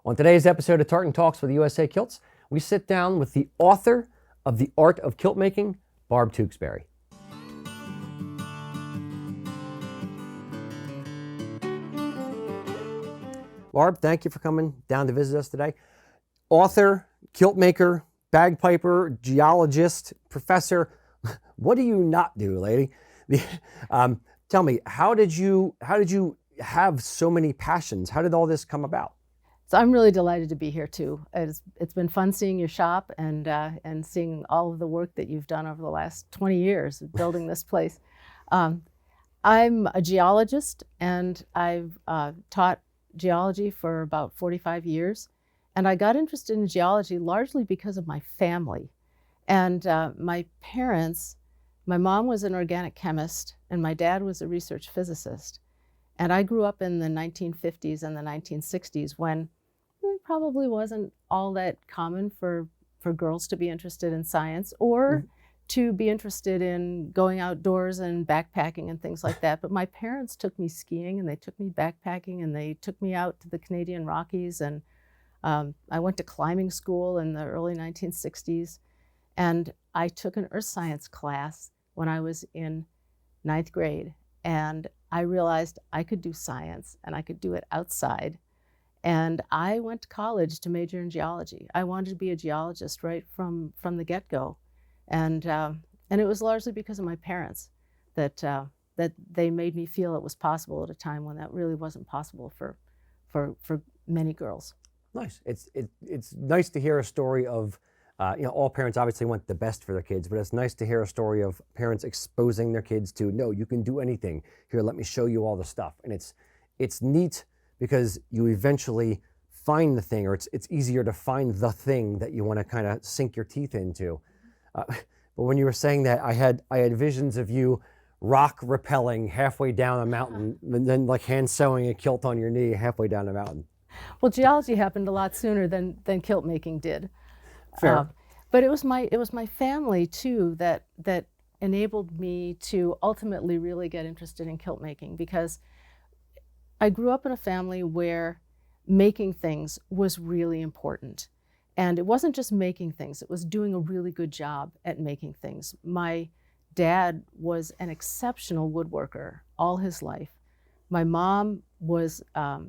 On today's episode of Tartan Talks with USA Kilts, we sit down with the author of The Art of Kilt Making, Barb Tewksbury. Barb, thank you for coming down to visit us today. Author, kilt maker, bagpiper, geologist, professor. What do you not do, lady? Tell me, how did you have so many passions? How did all this come about? So I'm really delighted to be here too. It's been fun seeing your shop and seeing all of the work that you've done over the last 20 years of building this place. I'm a geologist, and I've taught geology for about 45 years. And I got interested in geology largely because of my family. And my parents, my mom was an organic chemist and my dad was a research physicist. And I grew up in the 1950s and the 1960s when it probably wasn't all that common for girls to be interested in science or to be interested in going outdoors and backpacking and things like that. But my parents took me skiing and they took me backpacking and they took me out to the Canadian Rockies. And I went to climbing school in the early 1960s. And I took an earth science class when I was in 9th grade. And I realized I could do science and I could do it outside. And I went to college to major in geology. I wanted to be a geologist right from the get-go. And it was largely because of my parents that they made me feel it was possible at a time when that really wasn't possible for many girls. Nice. It's nice to hear a story of, all parents obviously want the best for their kids, but it's nice to hear a story of parents exposing their kids to, no, you can do anything. Here, let me show you all the stuff. And it's neat because you eventually find the thing, or it's easier to find the thing that you want to kind of sink your teeth into. But when you were saying that, I had visions of you rock rappelling halfway down a mountain and then like hand sewing a kilt on your knee halfway down the mountain. Well, geology happened a lot sooner than kilt making did. Fair. But it was my family too that enabled me to ultimately really get interested in kilt making, because I grew up in a family where making things was really important. And it wasn't just making things, it was doing a really good job at making things. My dad was an exceptional woodworker all his life. My mom was a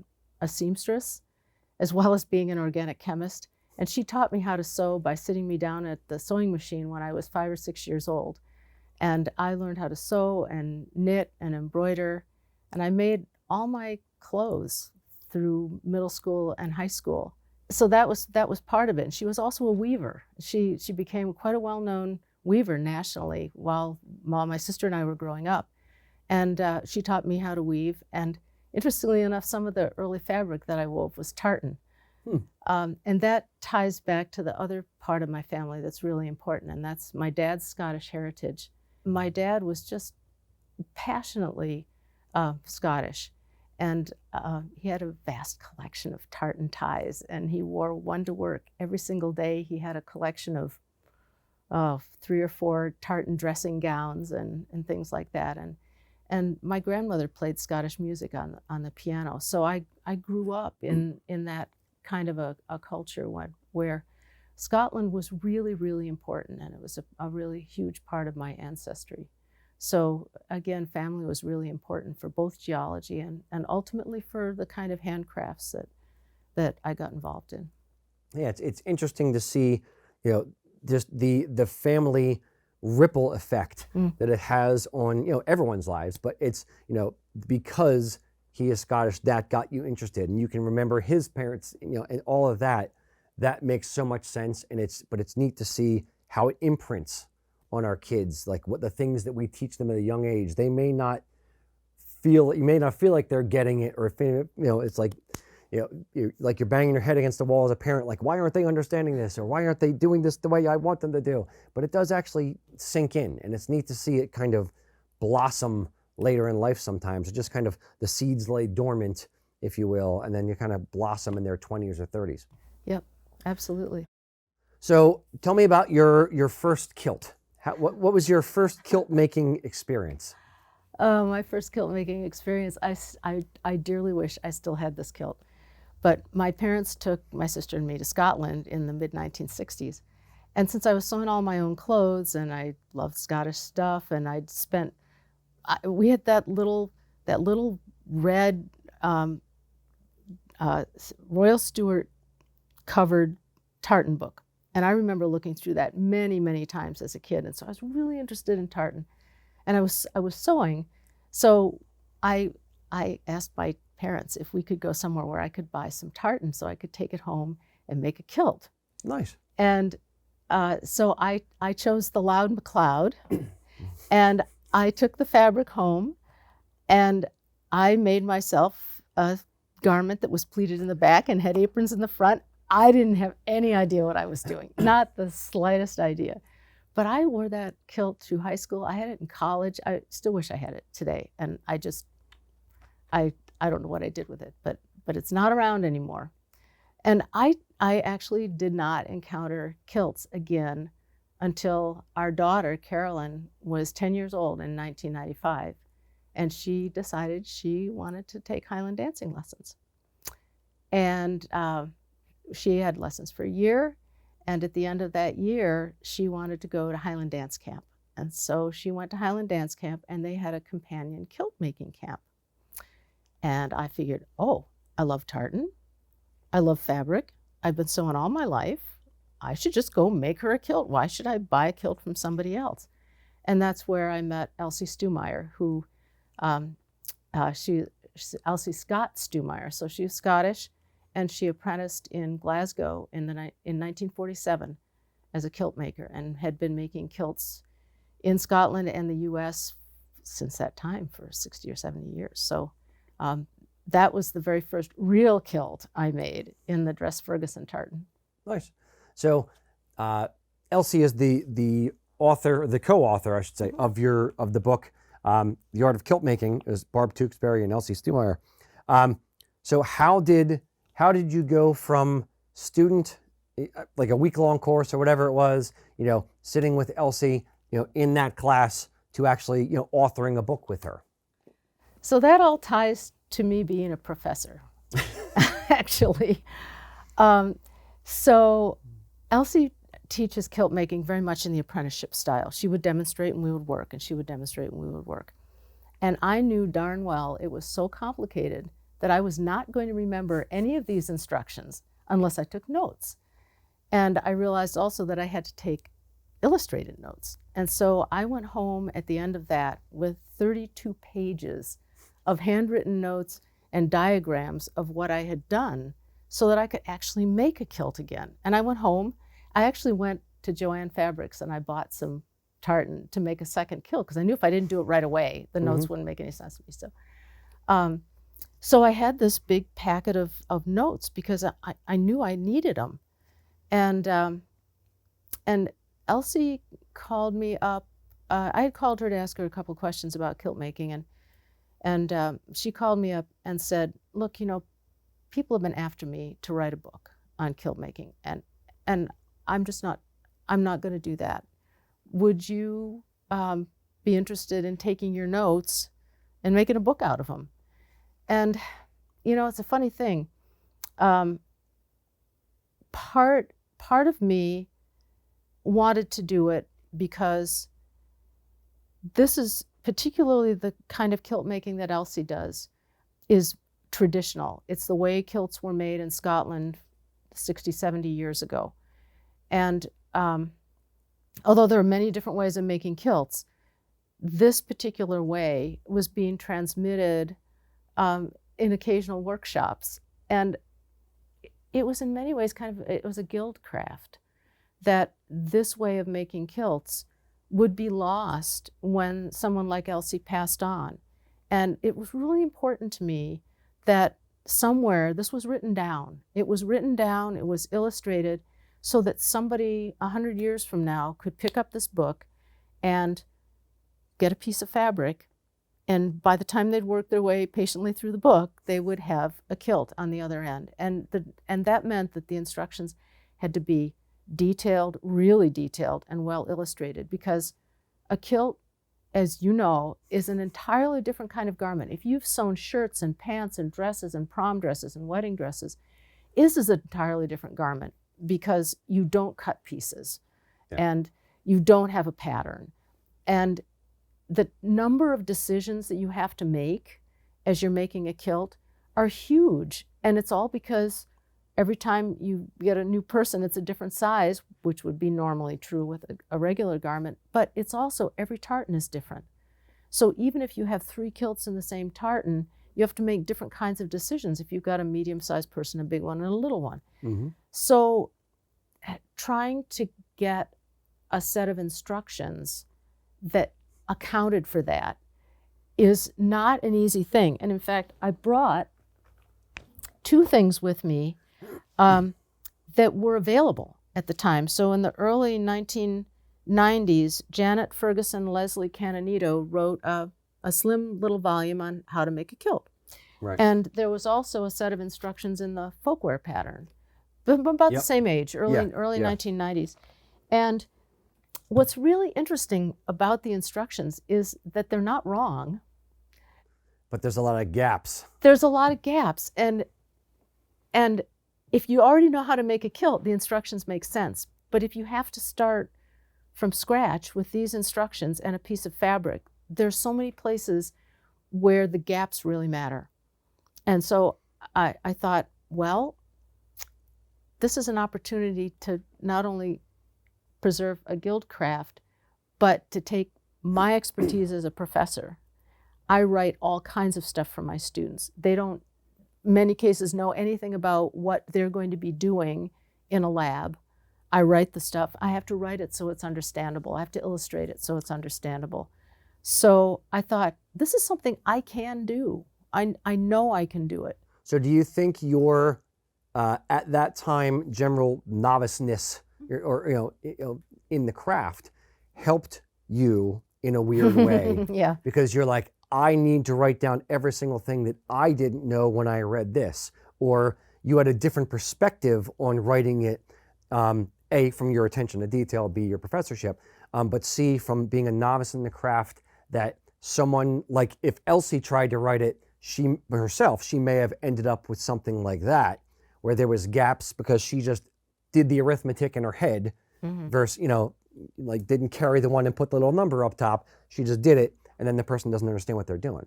seamstress, as well as being an organic chemist. And she taught me how to sew by sitting me down at the sewing machine when I was 5 or 6 years old. And I learned how to sew and knit and embroider. And I made all my clothes through middle school and high school. So that was part of it. And she was also a weaver. She became quite a well-known weaver nationally while my sister and I were growing up. And she taught me how to weave. And interestingly enough, some of the early fabric that I wove was tartan. And that ties back to the other part of my family that's really important, and that's my dad's Scottish heritage. My dad was just passionately Scottish, and he had a vast collection of tartan ties, and he wore one to work every single day. He had a collection of 3 or 4 tartan dressing gowns and things like that. And my grandmother played Scottish music on the piano. So I grew up in that kind of a culture where Scotland was really, really important, and it was a really huge part of my ancestry. So again, family was really important for both geology and ultimately for the kind of handcrafts that I got involved in. Yeah, it's interesting to see, just the family ripple effect that it has on, everyone's lives, but it's, because he is Scottish, that got you interested, and you can remember his parents, and all of that. That makes so much sense, and it's neat to see how it imprints on our kids, like what the things that we teach them at a young age. You may not feel like they're getting it, or it's like, you're banging your head against the wall as a parent, like, why aren't they understanding this, or why aren't they doing this the way I want them to do? But it does actually sink in, and it's neat to see it kind of blossom later in life sometimes. It's just kind of the seeds lay dormant, if you will, and then you kind of blossom in their 20s or 30s. Yep, absolutely. So tell me about your first kilt. What was your first kilt making experience? My first kilt making experience, I dearly wish I still had this kilt. But my parents took my sister and me to Scotland in the mid-1960s. And since I was sewing all my own clothes and I loved Scottish stuff, and we had that little red Royal Stewart covered tartan book. And I remember looking through that many, many times as a kid. And so I was really interested in tartan. And I was sewing. So I asked my parents if we could go somewhere where I could buy some tartan so I could take it home and make a kilt. Nice. And so I chose the Loud McLeod, and I took the fabric home, and I made myself a garment that was pleated in the back and had aprons in the front. I didn't have any idea what I was doing, not the slightest idea. But I wore that kilt through high school. I had it in college. I still wish I had it today. And I don't know what I did with it, but it's not around anymore. And I actually did not encounter kilts again until our daughter, Carolyn, was 10 years old in 1995. And she decided she wanted to take Highland dancing lessons. And she had lessons for a year. And at the end of that year, she wanted to go to Highland dance camp. And so she went to Highland dance camp, and they had a companion kilt making camp. And I figured, oh, I love tartan. I love fabric. I've been sewing all my life. I should just go make her a kilt. Why should I buy a kilt from somebody else? And that's where I met Elsie Stumeyer, who, Elsie Scott Stumeyer. So she was Scottish, and she apprenticed in Glasgow in 1947 as a kilt maker, and had been making kilts in Scotland and the US since that time for 60 or 70 years. So that was the very first real kilt I made in the Dress Ferguson tartan. Nice. So Elsie is the author, the co-author, I should say, of the book, The Art of Kilt Making, is Barb Tewksbury and Elsie Stumeyer. So how did you go from student, like a week-long course or whatever it was, sitting with Elsie, in that class, to actually, authoring a book with her? So that all ties to me being a professor, actually. So Elsie teaches kilt making very much in the apprenticeship style. She would demonstrate and we would work, and she would demonstrate and we would work. And I knew darn well it was so complicated that I was not going to remember any of these instructions unless I took notes. And I realized also that I had to take illustrated notes. And so I went home at the end of that with 32 pages of handwritten notes and diagrams of what I had done so that I could actually make a kilt again. And I went home. I actually went to Joann Fabrics and I bought some tartan to make a second kilt, because I knew if I didn't do it right away, the notes wouldn't make any sense to me. So I had this big packet of notes because I knew I needed them. And Elsie called me up. I had called her to ask her a couple questions about kilt making, and she called me up and said, look, people have been after me to write a book on kilt making, and I'm not going to do that. Would you be interested in taking your notes and making a book out of them? And, it's a funny thing. Part of me wanted to do it because this is particularly the kind of kilt making that Elsie does is traditional. It's the way kilts were made in Scotland 60, 70 years ago. And although there are many different ways of making kilts, this particular way was being transmitted in occasional workshops. And it was in many ways it was a guild craft, that this way of making kilts would be lost when someone like Elsie passed on. And it was really important to me that somewhere this was written down. It was written down, it was illustrated, so that somebody 100 years from now could pick up this book and get a piece of fabric, and by the time they'd worked their way patiently through the book, they would have a kilt on the other end. And that meant that the instructions had to be detailed, really detailed, and well illustrated, because a kilt, as you know, is an entirely different kind of garment. If you've sewn shirts and pants and dresses and prom dresses and wedding dresses, is an entirely different garment because you don't cut pieces and you don't have a pattern. And the number of decisions that you have to make as you're making a kilt are huge. And it's all because every time you get a new person, it's a different size, which would be normally true with a regular garment, but it's also every tartan is different. So even if you have 3 kilts in the same tartan, you have to make different kinds of decisions if you've got a medium-sized person, a big one, and a little one. Mm-hmm. So trying to get a set of instructions that accounted for that is not an easy thing. And in fact, I brought 2 things with me that were available at the time. So in the early 1990s, Janet Ferguson Leslie Canonito wrote a slim little volume on how to make a kilt. Right. And there was also a set of instructions in the folkwear pattern, about the same age, early 1990s. And what's really interesting about the instructions is that they're not wrong. But there's a lot of gaps. There's a lot of gaps. And if you already know how to make a kilt, the instructions make sense. But if you have to start from scratch with these instructions and a piece of fabric, there's so many places where the gaps really matter. And so I thought, well, this is an opportunity to not only preserve a guild craft, but to take my expertise as a professor. I write all kinds of stuff for my students. They don't, in many cases, know anything about what they're going to be doing in a lab. I write the stuff. I have to write it so it's understandable. I have to illustrate it so it's understandable. So I thought, this is something I can do. I know I can do it. So do you think your, at that time, general noviceness or in the craft helped you in a weird way? Yeah. Because you're like, I need to write down every single thing that I didn't know when I read this. Or you had a different perspective on writing it, A, from your attention to detail, B, your professorship, but C, from being a novice in the craft, that someone, like if Elsie tried to write it she may have ended up with something like that, where there was gaps because she just did the arithmetic in her head versus, like didn't carry the one and put the little number up top. She just did it, and then the person doesn't understand what they're doing.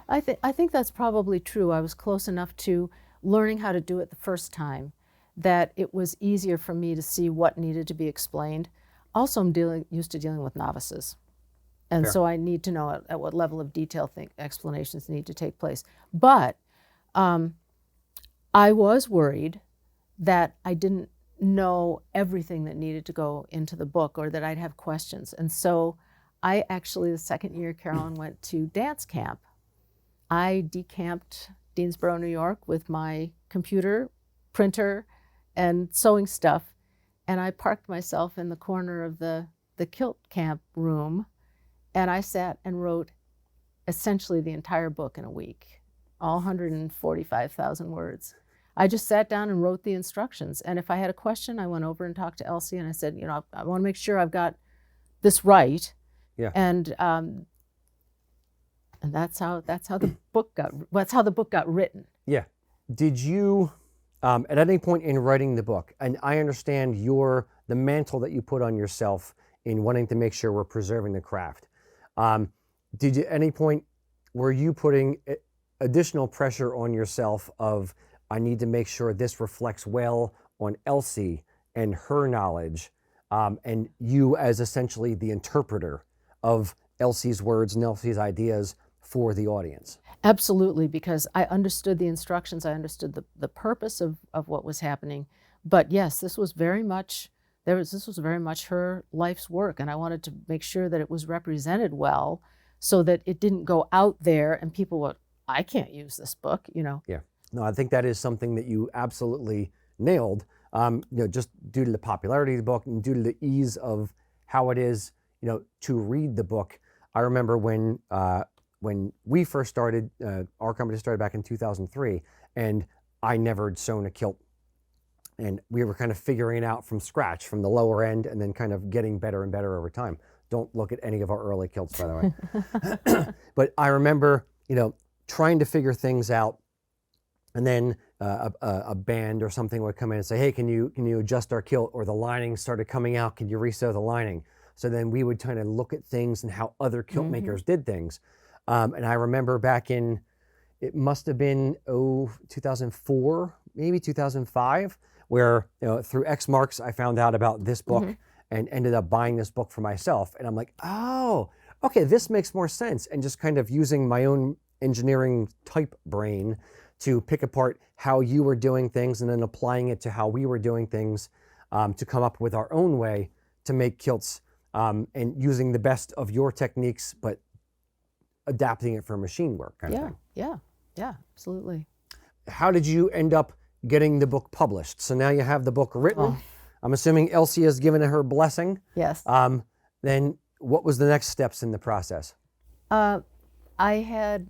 I think that's probably true. I was close enough to learning how to do it the first time that it was easier for me to see what needed to be explained. Also, I'm used to dealing with novices. And Fair. So I need to know at what level of detail explanations need to take place. But I was worried that I didn't know everything that needed to go into the book, or that I'd have questions. And so I actually, the second year Carolyn went to dance camp, I decamped Deansboro, New York with my computer, printer, and sewing stuff. And I parked myself in the corner of the kilt camp room. And I sat and wrote essentially the entire book in a week, all 145,000 words. I just sat down and wrote the instructions. And if I had a question, I went over and talked to Elsie, and I said, I want to make sure I've got this right. Yeah. And that's how the book got written. Yeah. Did you, at any point in writing the book, and I understand the mantle that you put on yourself in wanting to make sure we're preserving the craft. Did you, at any point, were you putting additional pressure on yourself of, I need to make sure this reflects well on Elsie and her knowledge, and you as essentially the interpreter of Elsie's words and Elsie's ideas for the audience? Absolutely, because I understood the instructions, I understood the purpose of what was happening. But yes, this was very much her life's work, and I wanted to make sure that it was represented well so that it didn't go out there and people were, I can't use this book, Yeah. No, I think that is something that you absolutely nailed, just due to the popularity of the book and due to the ease of how it is, to read the book. I remember when we first started, our company started back in 2003, and I never had sewn a kilt. And we were kind of figuring it out from scratch, from the lower end, and then kind of getting better and better over time. Don't look at any of our early kilts, by the way. But I remember, trying to figure things out and then a band or something would come in and say, hey, can you adjust our kilt? Or the lining started coming out, can you resew the lining? So then we would kind of look at things and how other kilt makers did things. And I remember back in, it must have been 2004, maybe 2005, where through X Marks I found out about this book and ended up buying this book for myself. And I'm like, oh, okay, this makes more sense. And just kind of using my own engineering type brain to pick apart how you were doing things and then applying it to how we were doing things, to come up with our own way to make kilts, and using the best of your techniques, but adapting it for machine work kind of thing. Yeah, absolutely. How did you end up getting the book published? So now you have the book written. Oh. I'm assuming Elsie has given it her blessing. Yes. Then what was the next steps in the process? I had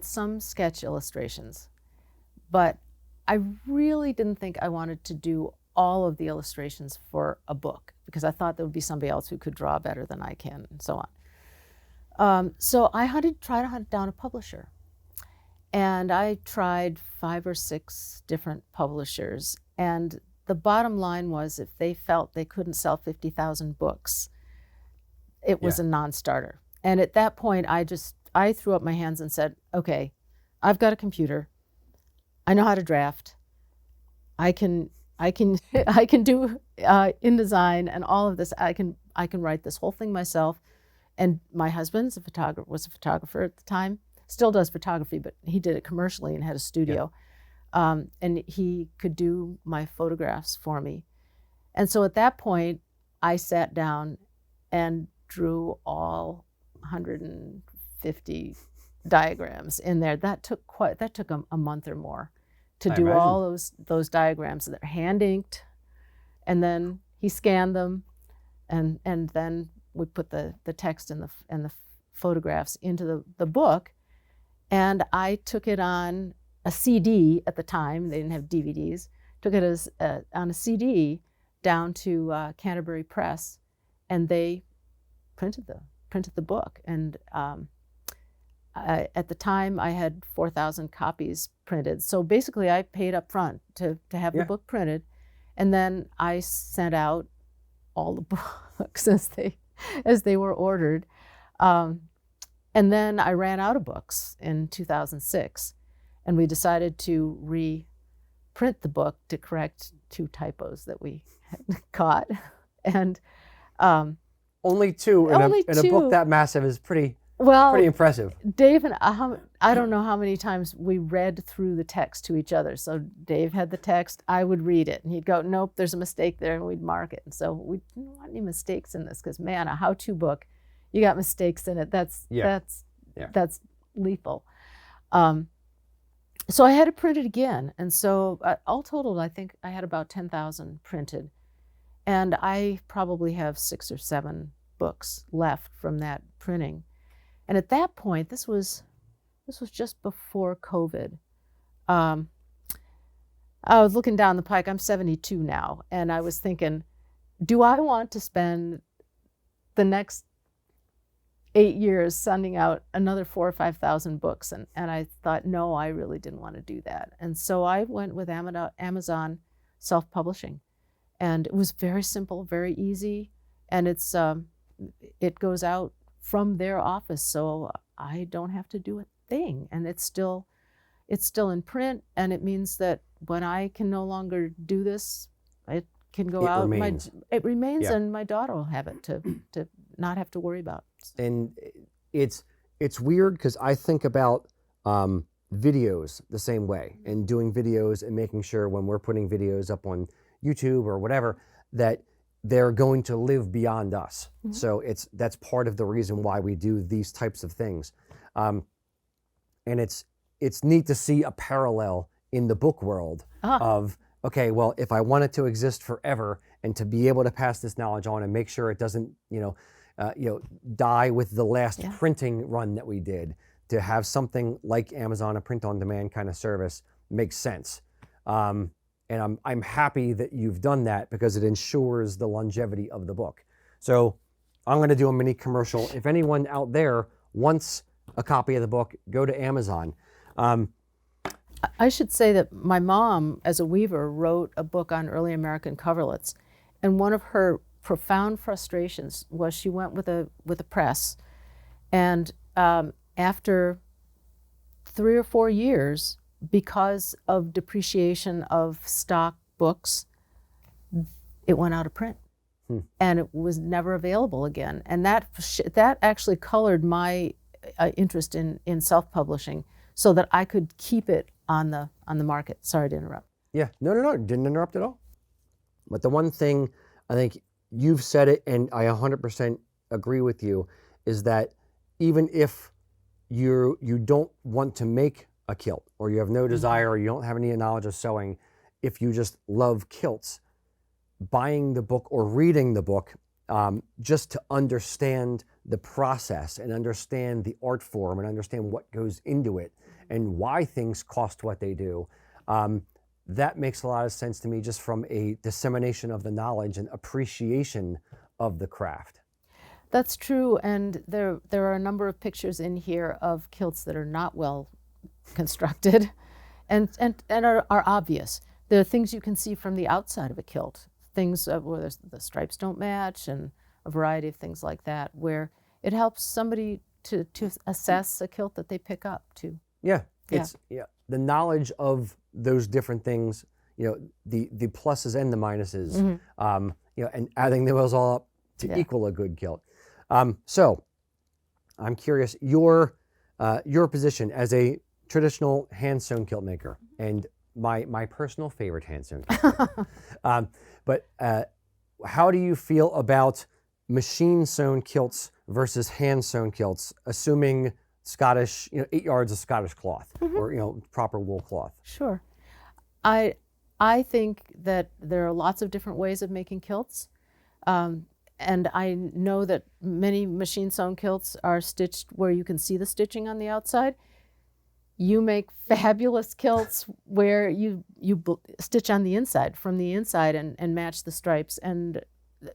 some sketch illustrations, but I really didn't think I wanted to do all of the illustrations for a book because I thought there would be somebody else who could draw better than I can and so on. So I tried to hunt down a publisher. And I tried 5 or 6 different publishers. And the bottom line was if they felt they couldn't sell 50,000 books, it was a non-starter. And at that point, I threw up my hands and said, okay, I've got a computer. I know how to draft. I can do InDesign and all of this. I can write this whole thing myself. And my husband was a photographer at the time. Still does photography, but he did it commercially and had a studio. And he could do my photographs for me. And so at that point, I sat down and drew all 150 diagrams in there. That took a month or more to do all those diagrams. They're hand inked, and then he scanned them, and then we put the text and the photographs into the book. And I took it on a CD at the time. They didn't have DVDs. Took it as on a CD down to Canterbury Press, and they printed the book. And at the time, I had 4,000 copies printed. So basically, I paid up front to have the book printed, and then I sent out all the books as they were ordered. And then I ran out of books in 2006, and we decided to reprint the book to correct 2 typos that we had caught. And only 2 in a book that massive is pretty impressive. Dave and I don't know how many times we read through the text to each other. So Dave had the text, I would read it, and he'd go, nope, there's a mistake there, and we'd mark it. And so we didn't want any mistakes in this because, man, a how-to book, you got mistakes in it. That's lethal. So I had it printed again. And so all totaled, I think I had about 10,000 printed. And I probably have 6 or 7 books left from that printing. And at that point, this was just before COVID. I was looking down the pike. I'm 72 now. And I was thinking, do I want to spend the next 8 years sending out another 4,000 or 5,000 books, and I thought, no, I really didn't want to do that. And so I went with Amazon self-publishing, and it was very simple, very easy, and it goes out from their office, so I don't have to do a thing, and it's still in print, and it means that when I can no longer do this, it can go out. It remains, and my daughter will have it to not have to worry about. And it's weird because I think about videos the same way, and doing videos and making sure when we're putting videos up on YouTube or whatever that they're going to live beyond us. So that's part of the reason why we do these types of things. And it's neat to see a parallel in the book world of, okay, well, if I want it to exist forever and to be able to pass this knowledge on and make sure it doesn't, die with the last printing run that we did, to have something like Amazon, a print-on-demand kind of service, makes sense. And I'm happy that you've done that because it ensures the longevity of the book. So I'm going to do a mini commercial. If anyone out there wants a copy of the book, go to Amazon. I should say that my mom, as a weaver, wrote a book on early American coverlets, and one of her profound frustrations was she went with a press, and after 3 or 4 years, because of depreciation of stock books, it went out of print. And it was never available again. And that actually colored my interest in self-publishing, so that I could keep it on the market. Sorry to interrupt. Yeah, no, didn't interrupt at all. But the one thing, I think you've said it, and I 100% agree with you, is that even if you don't want to make a kilt, or you have no desire, or you don't have any knowledge of sewing, if you just love kilts, buying the book or reading the book just to understand the process and understand the art form and understand what goes into it and why things cost what they do, that makes a lot of sense to me, just from a dissemination of the knowledge and appreciation of the craft. That's true, and there are a number of pictures in here of kilts that are not well constructed and are obvious. There are things you can see from the outside of a kilt, things where the stripes don't match, and a variety of things like that, where it helps somebody to assess a kilt that they pick up too. Yeah, it's the knowledge of those different things, the pluses and the minuses, and adding those all up to equal a good kilt. So I'm curious, your position as a traditional hand-sewn kilt maker, and my personal favorite hand-sewn kilt. But how do you feel about machine-sewn kilts versus hand-sewn kilts, assuming Scottish, 8 yards of Scottish cloth, or proper wool cloth? Sure. I think that there are lots of different ways of making kilts, and I know that many machine-sewn kilts are stitched where you can see the stitching on the outside. You make fabulous kilts where you stitch on the inside, from the inside, and match the stripes, and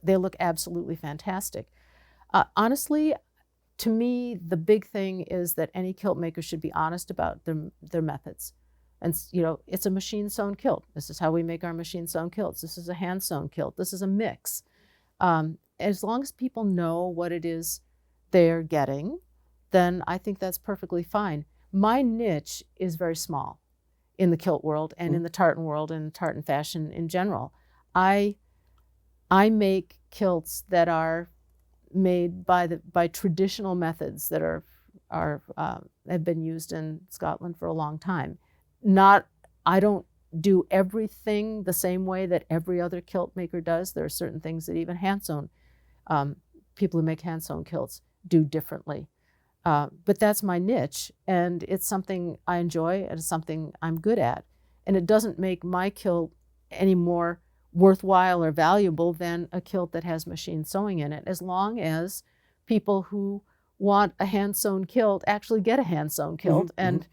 they look absolutely fantastic. Honestly, to me, the big thing is that any kilt maker should be honest about their methods. And it's a machine-sewn kilt. This is how we make our machine-sewn kilts. This is a hand-sewn kilt. This is a mix. As long as people know what it is they're getting, then I think that's perfectly fine. My niche is very small in the kilt world and in the tartan world and tartan fashion in general. I make kilts that are made by traditional methods that have been used in Scotland for a long time. I don't do everything the same way that every other kilt maker does. There are certain things that even hand-sewn people who make hand-sewn kilts do differently. But that's my niche, and it's something I enjoy, and it's something I'm good at. And it doesn't make my kilt any more worthwhile or valuable than a kilt that has machine sewing in it, as long as people who want a hand-sewn kilt actually get a hand-sewn kilt, and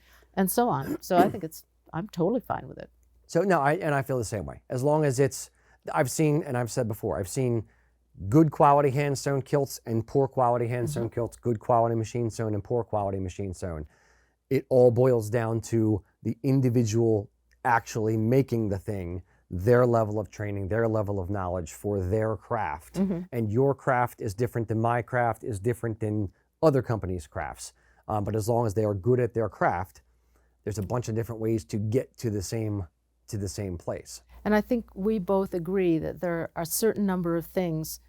so on. So I think I'm totally fine with it. So no, I feel the same way. As long as I've seen, and I've said before, I've seen good quality hand-sewn kilts and poor quality hand-sewn kilts, good quality machine-sewn and poor quality machine-sewn. It all boils down to the individual actually making the thing, their level of training, their level of knowledge for their craft. And your craft is different than my craft, is different than other companies' crafts. But as long as they are good at their craft, there's a bunch of different ways to get to the same place. And I think we both agree that there are a certain number of things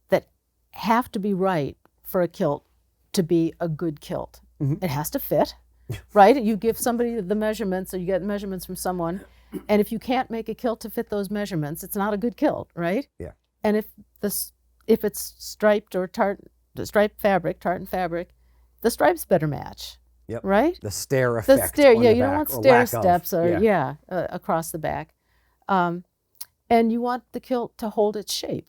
that have to be right for a kilt to be a good kilt. It has to fit, right? You give somebody the measurements, or you get measurements from someone, and if you can't make a kilt to fit those measurements, it's not a good kilt, right? Yeah. And if it's striped or striped fabric, tartan fabric, the stripes better match. Yep. Right? The stair effect. The stair, on yeah, the you back, don't want or stair lack steps of. across the back. And you want the kilt to hold its shape.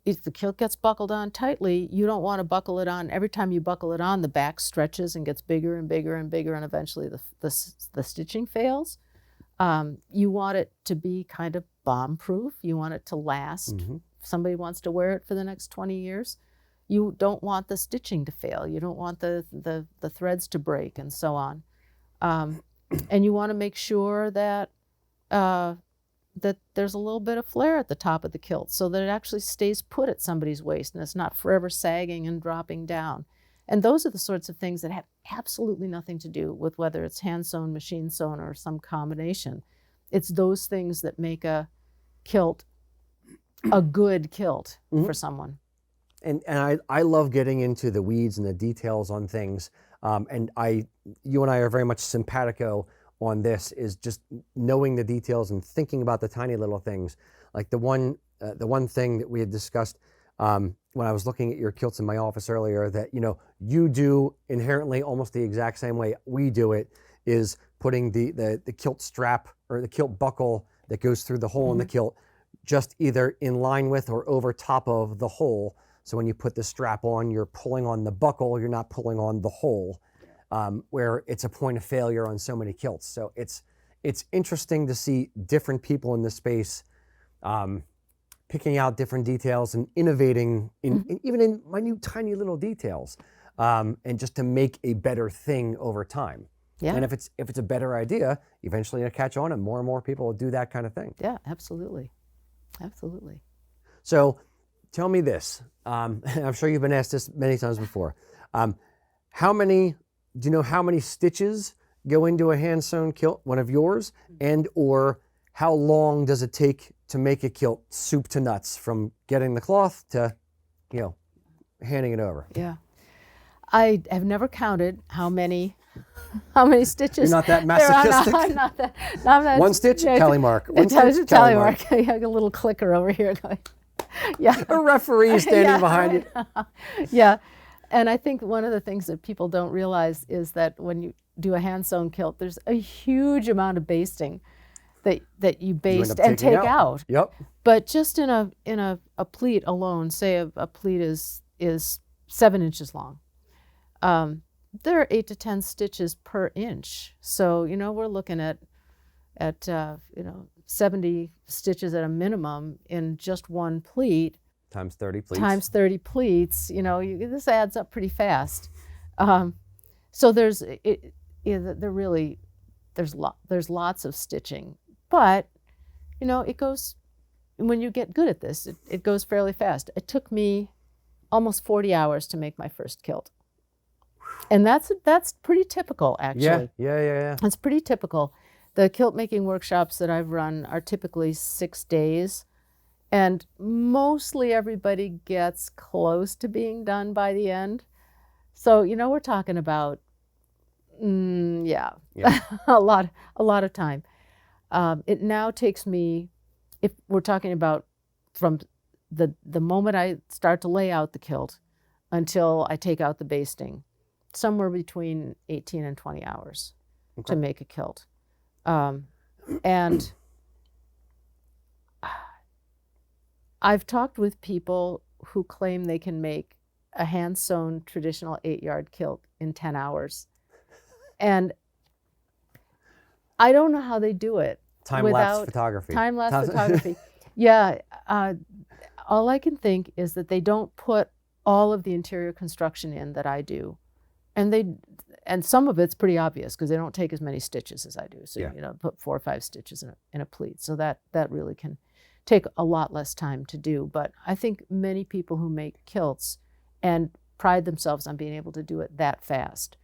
If the kilt gets buckled on tightly, you don't want to buckle it on. Every time you buckle it on, the back stretches and gets bigger and bigger and bigger, and eventually the stitching fails. You want it to be kind of bomb-proof. You want it to last. If somebody wants to wear it for the next 20 years, you don't want the stitching to fail. You don't want the threads to break, and so on. and you want to make sure that that there's a little bit of flare at the top of the kilt so that it actually stays put at somebody's waist and it's not forever sagging and dropping down. And those are the sorts of things that have absolutely nothing to do with whether it's hand-sewn, machine-sewn, or some combination. It's those things that make a kilt a good kilt for someone. And I love getting into the weeds and the details on things. And you and I are very much simpatico on this, is just knowing the details and thinking about the tiny little things. Like the one thing that we had discussed when I was looking at your kilts in my office earlier, that you do inherently almost the exact same way we do it, is putting the kilt strap or the kilt buckle that goes through the hole in the kilt just either in line with or over top of the hole. So when you put the strap on, you're pulling on the buckle, you're not pulling on the hole, where it's a point of failure on so many kilts. So it's interesting to see different people in the space picking out different details and innovating even in minute, tiny little details, and just to make a better thing over time. Yeah. And if it's a better idea, eventually it'll catch on and more people will do that kind of thing. Yeah, absolutely. Absolutely. So tell me this, I'm sure you've been asked this many times before. Do you know how many stitches go into a hand-sewn kilt, one of yours, and or how long does it take to make a kilt soup to nuts, from getting the cloth to, handing it over? Yeah. I have never counted how many stitches. You're not that masochistic? I'm not that. One stitch, tally mark. One stitch, tally mark. You have a little clicker over here going. Yeah. A referee standing behind you. Yeah. And I think one of the things that people don't realize is that when you do a hand-sewn kilt, there's a huge amount of basting that you baste and take out. Yep. But just in a pleat alone, say a pleat is 7 inches long. There are 8 to 10 stitches per inch. So, we're looking at 70 stitches at a minimum in just one pleat. Times 30 pleats. Times 30 pleats. This adds up pretty fast. So there's lots of stitching, but it goes, when you get good at this, it goes fairly fast. It took me almost 40 hours to make my first kilt. And that's pretty typical, actually. Yeah. It's pretty typical. The kilt making workshops that I've run are typically 6 days, and mostly everybody gets close to being done by the end. So, we're talking about, a lot of time. It now takes me, if we're talking about from the moment I start to lay out the kilt until I take out the basting, somewhere between 18 and 20 hours to make a kilt. And I've talked with people who claim they can make a hand-sewn traditional 8-yard kilt in 10 hours. And I don't know how they do it. Time-lapse photography. Time-lapse photography. Yeah. All I can think is that they don't put all of the interior construction in that I do. And some of it's pretty obvious because they don't take as many stitches as I do. So, put 4 or 5 stitches in a pleat. So that really can take a lot less time to do. But I think many people who make kilts and pride themselves on being able to do it that fast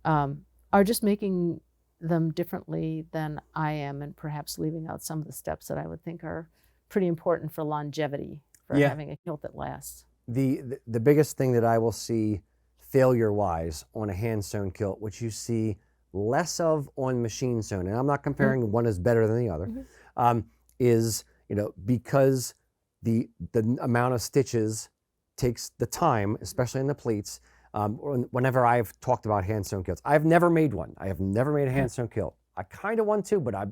are just making them differently than I am, and perhaps leaving out some of the steps that I would think are pretty important for longevity, for having a kilt that lasts. The biggest thing that I will see failure-wise on a hand-sewn kilt, which you see less of on machine-sewn, and I'm not comparing one is better than the other, is because the amount of stitches takes the time, especially in the pleats. Whenever I've talked about hand-sewn kilts, I've never made one. I have never made a hand-sewn kilt. I kind of want to, but I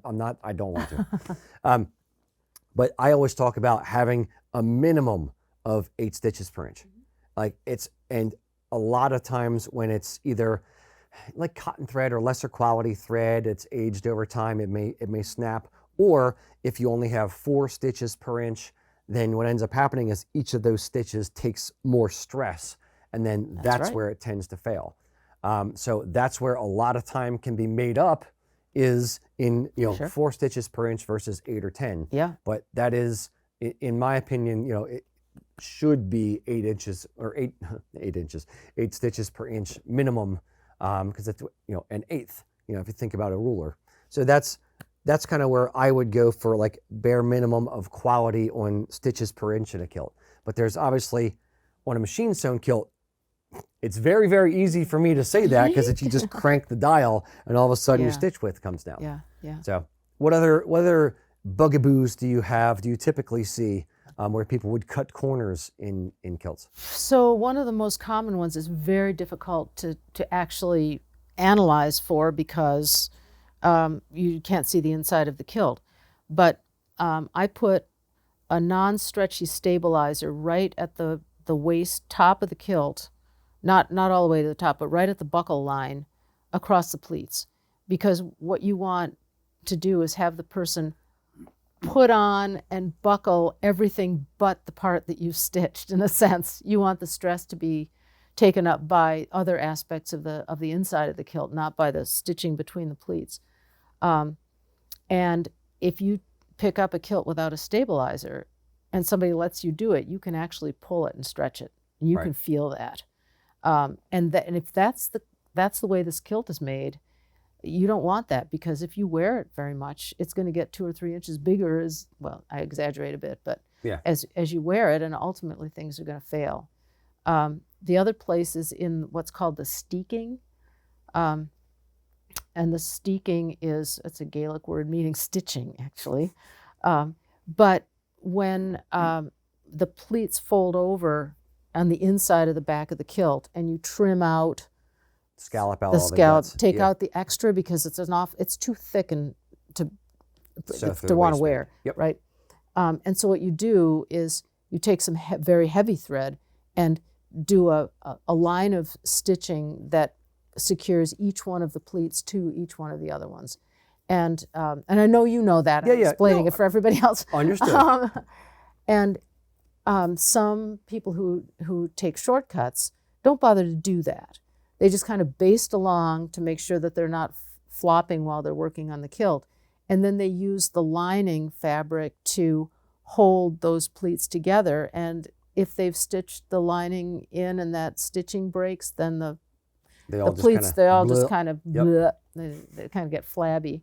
don't want to. But I always talk about having a minimum of 8 stitches per inch. And a lot of times when it's either like cotton thread or lesser quality thread, it's aged over time, it may snap. Or if you only have 4 stitches per inch, then what ends up happening is each of those stitches takes more stress, and then that's where it tends to fail. So that's where a lot of time can be made up is in, Sure. 4 stitches per inch versus 8 or 10. Yeah. But that is, in my opinion, it should be 8 inches or 8 stitches per inch minimum, because it's, an eighth, if you think about a ruler. So that's kind of where I would go for like bare minimum of quality on stitches per inch in a kilt. But there's obviously, on a machine sewn kilt, it's very, very easy for me to say that because you just crank the dial and all of a sudden your stitch width comes down. Yeah, yeah. So what other bugaboos do you typically see where people would cut corners in kilts? So one of the most common ones is very difficult to actually analyze for because you can't see the inside of the kilt. But I put a non-stretchy stabilizer right at the waist top of the kilt, not all the way to the top, but right at the buckle line across the pleats. Because what you want to do is have the person put on and buckle everything but the part that you've stitched. In a sense, you want the stress to be taken up by other aspects of the inside of the kilt, not by the stitching between the pleats. And if you pick up a kilt without a stabilizer and somebody lets you do it, you can actually pull it and stretch it. And you can feel that. And if that's the way this kilt is made, you don't want that, because if you wear it very much, it's going to get 2 or 3 inches bigger. Well, I exaggerate a bit, but as you wear it, and ultimately things are going to fail. The other place is in what's called the steeking. And the steeking it's a Gaelic word meaning stitching, actually. But when the pleats fold over on the inside of the back of the kilt and you trim out scallop out the all scallop, the guts. take out the extra because it's too thick and to want to wear, right? And so what you do is you take some very heavy thread and do a line of stitching that secures each one of the pleats to each one of the other ones. And I know you know that. I'm explaining it for everybody else. Understood. And some people who take shortcuts don't bother to do that. They just kind of baste along to make sure that they're not flopping while they're working on the kilt. And then they use the lining fabric to hold those pleats together. And if they've stitched the lining in and that stitching breaks, then the pleats, they all just kind of they kind of get flabby.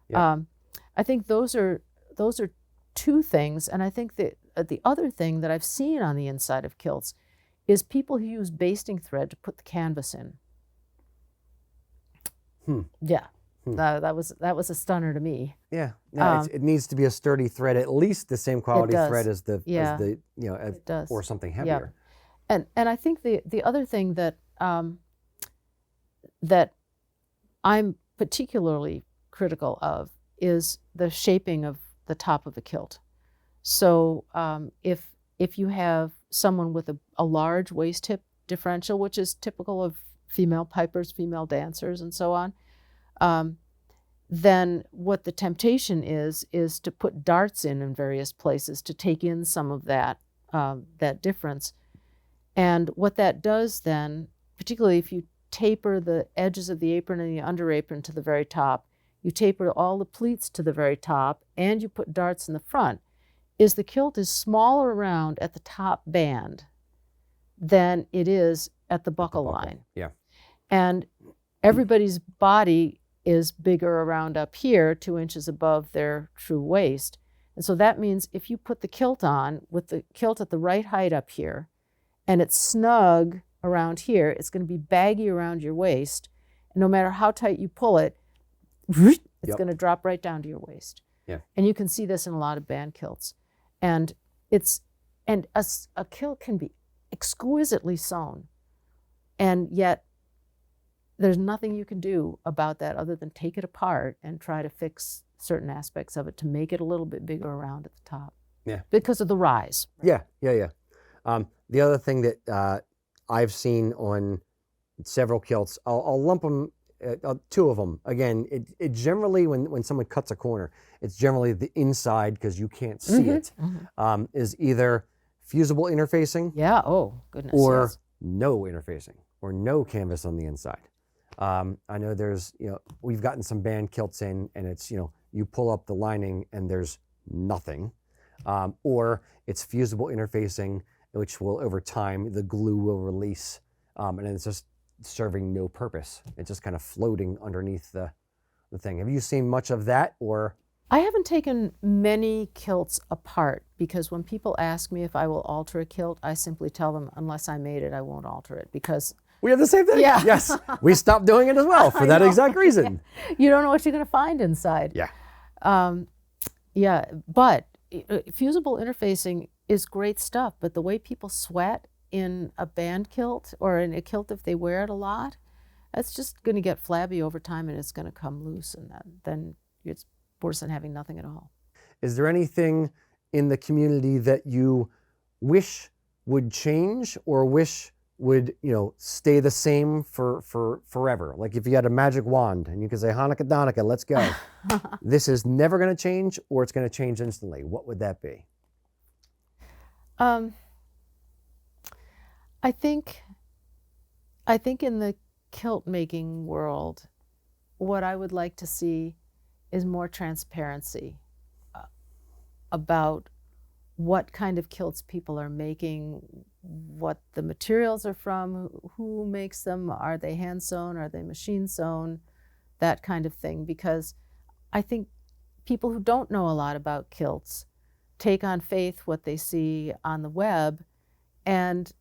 Yep. I think those are two things. And I think that the other thing that I've seen on the inside of kilts is people who use basting thread to put the canvas in. Yeah, that was a stunner to me. Yeah, no, it needs to be a sturdy thread, at least the same quality thread as or something heavier. Yeah. And I think the other thing that that I'm particularly critical of is the shaping of the top of the kilt. So if you have someone with a large waist hip differential, which is typical of female pipers, female dancers, and so on, then what the temptation is to put darts in various places to take in some of that difference. And what that does then, particularly if you taper the edges of the apron and the under apron to the very top, you taper all the pleats to the very top, and you put darts in the front, is the kilt is smaller around at the top band than it is at the buckle line. Yeah. And everybody's body is bigger around up here, 2 inches above their true waist. And so that means if you put the kilt on with the kilt at the right height up here, and it's snug around here, it's going to be baggy around your waist. And no matter how tight you pull it, it's going to drop right down to your waist. Yeah. And you can see this in a lot of band kilts. And a kilt can be exquisitely sewn, and yet there's nothing you can do about that other than take it apart and try to fix certain aspects of it to make it a little bit bigger around at the top. Yeah. Because of the rise. Yeah. The other thing that I've seen on several kilts, I'll lump them, 2 of them. Again, it generally, when someone cuts a corner, it's generally the inside, because you can't see it, is either fusible interfacing. Yeah, oh, goodness. Or no interfacing, or no canvas on the inside. I know there's, we've gotten some band kilts in, and it's, you pull up the lining and there's nothing. Or it's fusible interfacing, which will, over time, the glue will release, and then it's just serving no purpose. It's just kind of floating underneath the thing. Have you seen much of that, or? I haven't taken many kilts apart, because when people ask me if I will alter a kilt, I simply tell them, unless I made it, I won't alter it, because We have the same thing. Yeah. Yes. We stopped doing it as well for that exact reason. you don't know what you're going to find inside. Yeah. Yeah, but fusible interfacing is great stuff, but the way people sweat in a band kilt or in a kilt if they wear it a lot, that's just going to get flabby over time, and it's going to come loose, and then it's worse than having nothing at all. Is there anything in the community that you wish would change, or wish would, stay the same for forever? Like if you had a magic wand and you could say, Hanukkah, Donica, let's go. This is never going to change, or it's going to change instantly. What would that be? I think in the kilt making world, what I would like to see is more transparency about what kind of kilts people are making, what the materials are from, who makes them, are they hand sewn, are they machine sewn, that kind of thing. Because I think people who don't know a lot about kilts take on faith what they see on the web and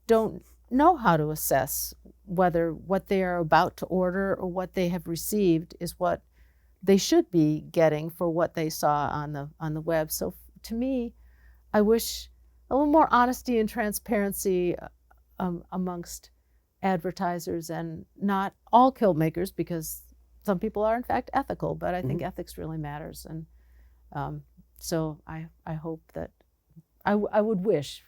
don't know how to assess whether what they are about to order or what they have received is what they should be getting for what they saw on the web. So to me, I wish a little more honesty and transparency amongst advertisers, and not all kilt makers, because some people are in fact ethical, but I think ethics really matters. And so I hope that I would wish,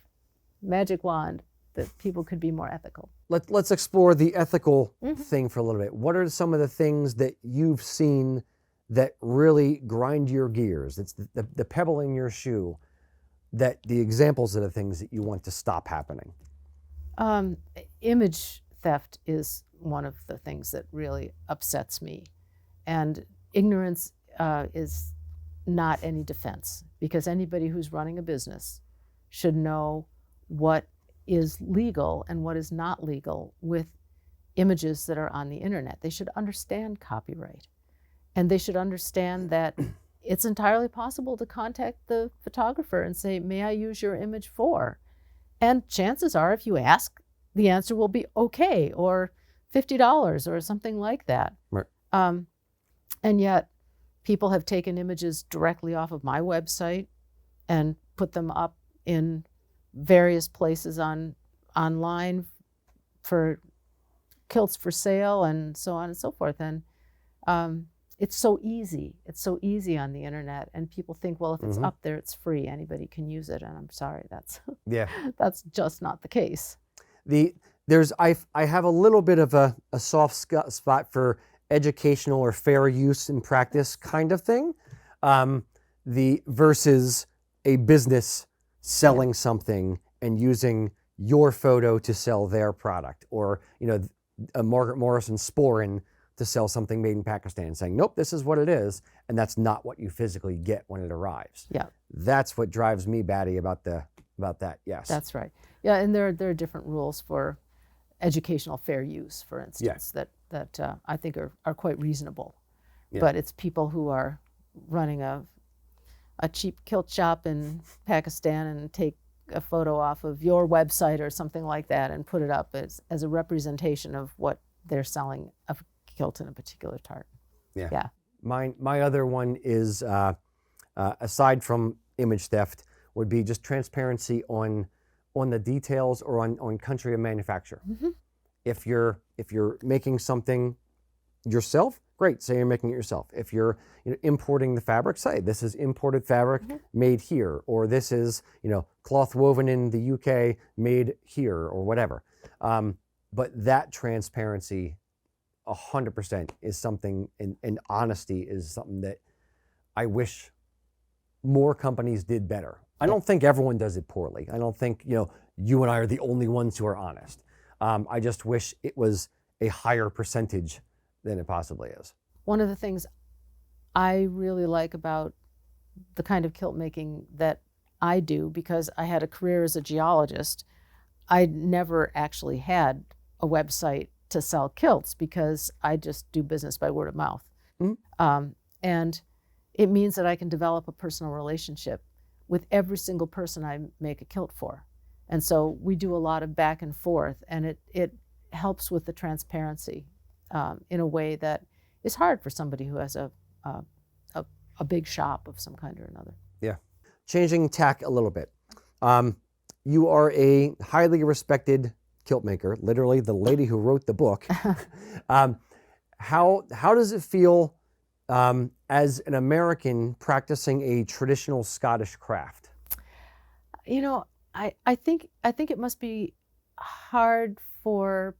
magic wand, that people could be more ethical. Let's explore the ethical thing for a little bit. What are some of the things that you've seen that really grind your gears? It's the pebble in your shoe, that the examples of the things that you want to stop happening. Image theft is one of the things that really upsets me. And ignorance is not any defense, because anybody who's running a business should know what is legal and what is not legal with images that are on the internet. They should understand copyright, and they should understand that it's entirely possible to contact the photographer and say, may I use your image for? And chances are, if you ask, the answer will be okay, or $50 or something like that. Right. And yet people have taken images directly off of my website and put them up in various places online for kilts for sale and so on and so forth. And it's so easy. It's so easy on the internet, and people think, well, if it's up there, it's free. Anybody can use it. And I'm sorry, that's just not the case. I have a little bit of a soft spot for educational or fair use and practice kind of thing, versus a business selling something and using your photo to sell their product, or a Margaret Morrison Sporin to sell something made in Pakistan, saying, nope, this is what it is, and that's not what you physically get when it arrives. Yeah, that's what drives me batty about that. Yes, that's right. Yeah, and there are different rules for educational fair use, for instance, that I think are quite reasonable. Yeah. But it's people who are running a cheap kilt shop in Pakistan and take a photo off of your website or something like that and put it up as a representation of what they're selling of kilt in a particular tartan. Yeah. My other one is, aside from image theft, would be just transparency on the details, or on country of manufacture. If you're making something yourself, great, say you're making it yourself. If you're importing the fabric, say this is imported fabric made here, or this is cloth woven in the UK made here, or whatever. But that transparency, 100%, is something, and honesty is something that I wish more companies did better. I don't think everyone does it poorly. I don't think you and I are the only ones who are honest. I just wish it was a higher percentage than it possibly is. One of the things I really like about the kind of kilt making that I do, because I had a career as a geologist, I never actually had a website to sell kilts because I just do business by word of mouth. And it means that I can develop a personal relationship with every single person I make a kilt for. And so we do a lot of back and forth, and it helps with the transparency in a way that is hard for somebody who has a big shop of some kind or another. Yeah. Changing tack a little bit. You are a highly respected kilt maker, literally the lady who wrote the book. How does it feel as an American practicing a traditional Scottish craft? You know, I think it must be hard for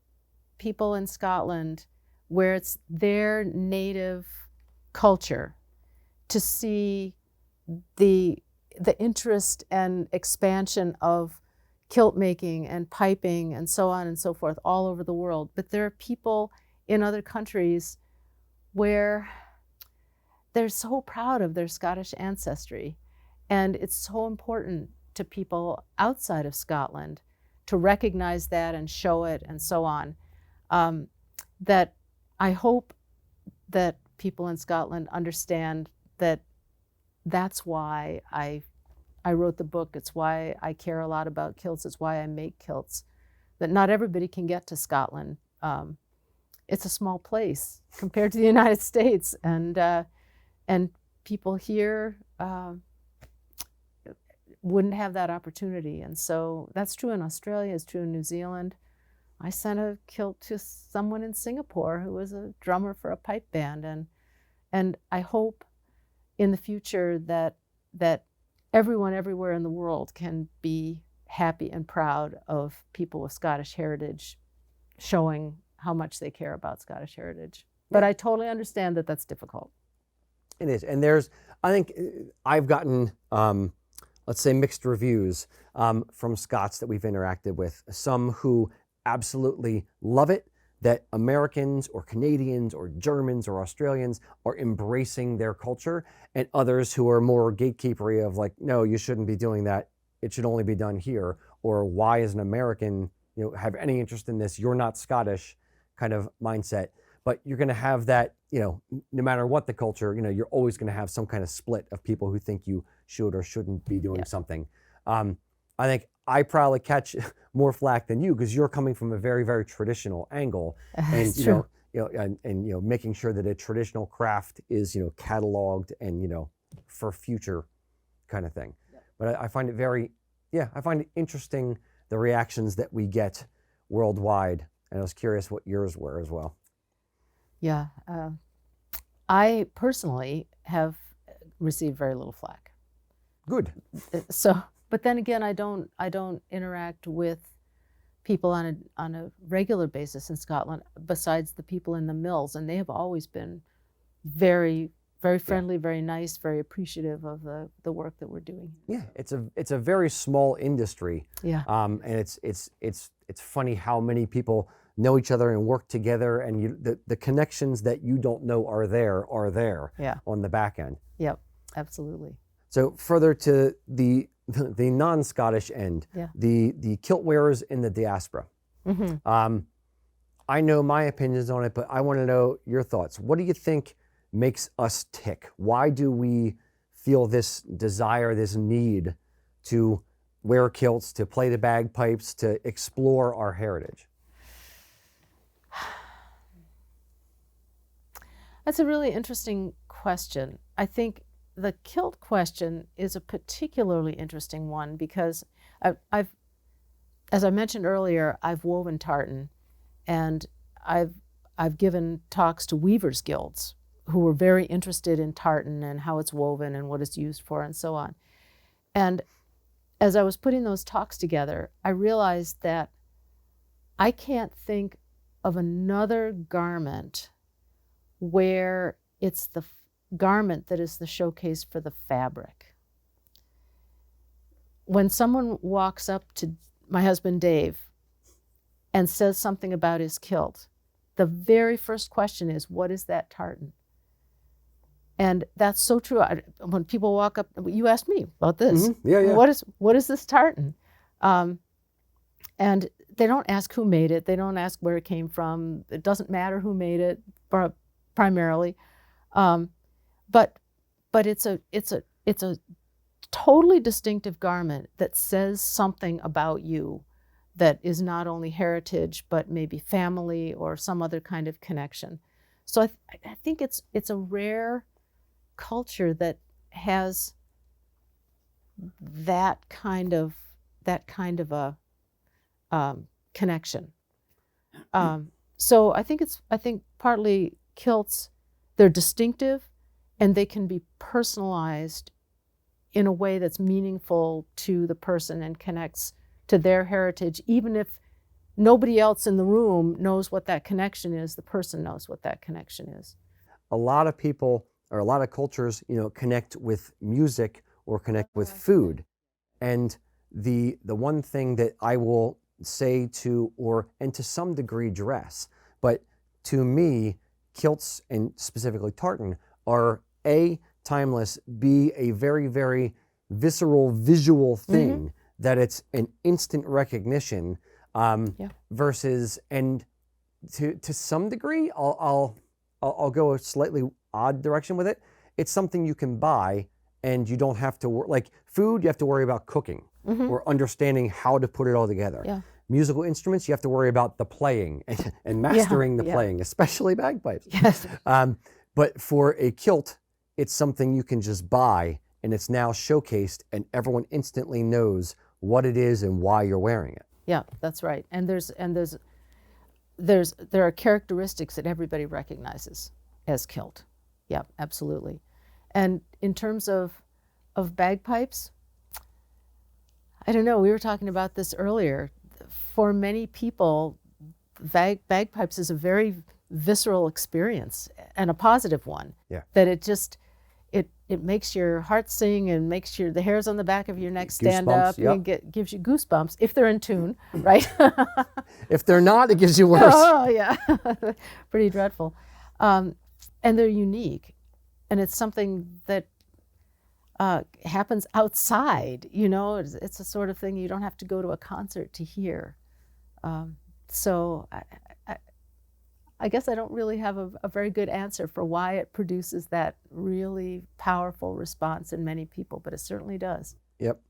people in Scotland, where it's their native culture, to see the interest and expansion of kilt making and piping and so on and so forth all over the world. But there are people in other countries where they're so proud of their Scottish ancestry, and it's so important to people outside of Scotland to recognize that and show it and so on, that I hope that people in Scotland understand that that's why I wrote the book. It's why I care a lot about kilts. It's why I make kilts. That not everybody can get to Scotland. It's a small place compared to the United States, and people here wouldn't have that opportunity. And so that's true in Australia, it's true in New Zealand. I sent a kilt to someone in Singapore who was a drummer for a pipe band, and I hope in the future that everyone everywhere in the world can be happy and proud of people with Scottish heritage showing how much they care about Scottish heritage. But I totally understand that that's difficult. It is, and I think I've gotten, let's say, mixed reviews from Scots that we've interacted with. Some who absolutely love it, that Americans or Canadians or Germans or Australians are embracing their culture, and others who are more gatekeepery of like, no, you shouldn't be doing that. It should only be done here. Or why is an American, have any interest in this? You're not Scottish kind of mindset. But you're going to have that, no matter what the culture, you're always going to have some kind of split of people who think you should or shouldn't be doing something. I think I probably catch more flack than you because you're coming from a very, very traditional angle, and and making sure that a traditional craft is cataloged and for future kind of thing. Yeah. But I find it I find it interesting the reactions that we get worldwide, and I was curious what yours were as well. Yeah, I personally have received very little flack. Good. So, but then again, I don't interact with people on a regular basis in Scotland besides the people in the mills, and they have always been very, very friendly, very nice, very appreciative of the work that we're doing. Yeah, it's a very small industry. Yeah. And it's funny how many people know each other and work together, and the connections that you don't know are there on the back end. Yep, absolutely. So further to the non-Scottish end, the kilt wearers in the diaspora. Mm-hmm. I know my opinions on it, but I want to know your thoughts. What do you think makes us tick? Why do we feel this desire, this need to wear kilts, to play the bagpipes, to explore our heritage? That's a really interesting question. I think the kilt question is a particularly interesting one because I've, as I mentioned earlier, I've woven tartan, and I've given talks to weavers' guilds who were very interested in tartan and how it's woven and what it's used for and so on. And as I was putting those talks together, I realized that I can't think of another garment where it's the garment that is the showcase for the fabric. When someone walks up to my husband Dave and says something about his kilt, the very first question is, what is that tartan? And that's so true. When people walk up, you asked me about this. Yeah, yeah. What is this tartan? And they don't ask who made it. They don't ask where it came from. It doesn't matter who made it, primarily. But it's a totally distinctive garment that says something about you, that is not only heritage but maybe family or some other kind of connection. So I think it's a rare culture that has that kind of a connection. So I think partly kilts, they're distinctive and they can be personalized in a way that's meaningful to the person and connects to their heritage. Even if nobody else in the room knows what that connection is, the person knows what that connection is. A lot of people, or a lot of cultures, connect with music or connect with food. And the one thing that I will say and to some degree dress, but to me, kilts and specifically tartan are A, timeless, B, a very, very visceral visual thing, that it's an instant recognition, versus, and to some degree, I'll go a slightly odd direction with it. It's something you can buy and you don't have to like food, you have to worry about cooking or understanding how to put it all together. Yeah. Musical instruments, you have to worry about the playing and mastering the playing, especially bagpipes. Yes. But for a kilt, it's something you can just buy and it's now showcased and everyone instantly knows what it is and why you're wearing it. Yeah, that's right. And there are characteristics that everybody recognizes as kilt. Yeah, absolutely. And in terms of bagpipes, I don't know, we were talking about this earlier. For many people, bagpipes is a very visceral experience and a positive one. Yeah. That it makes your heart sing and makes the hairs on the back of your neck stand up. Yep. And gives you goosebumps if they're in tune, right? If they're not, it gives you worse. Oh, yeah. Pretty dreadful. And they're unique. And it's something that happens outside, It's a sort of thing you don't have to go to a concert to hear. So I guess I don't really have a very good answer for why it produces that really powerful response in many people, but it certainly does. Yep.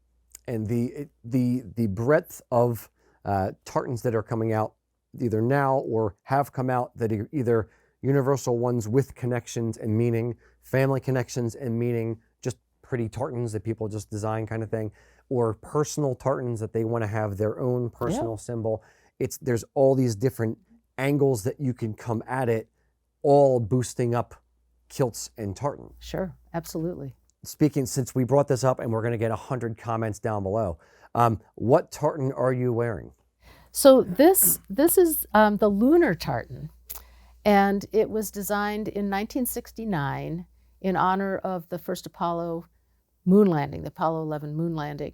And the breadth of tartans that are coming out either now or have come out, that are either universal ones with connections and meaning, family connections and meaning, just pretty tartans that people just design kind of thing, or personal tartans that they want to have their own personal symbol. There's all these different angles that you can come at it, all boosting up kilts and tartan. Sure, absolutely. Speaking, since we brought this up and we're going to get 100 comments down below, what tartan are you wearing? So this is the lunar tartan, and it was designed in 1969 in honor of the first Apollo moon landing, the Apollo 11 moon landing.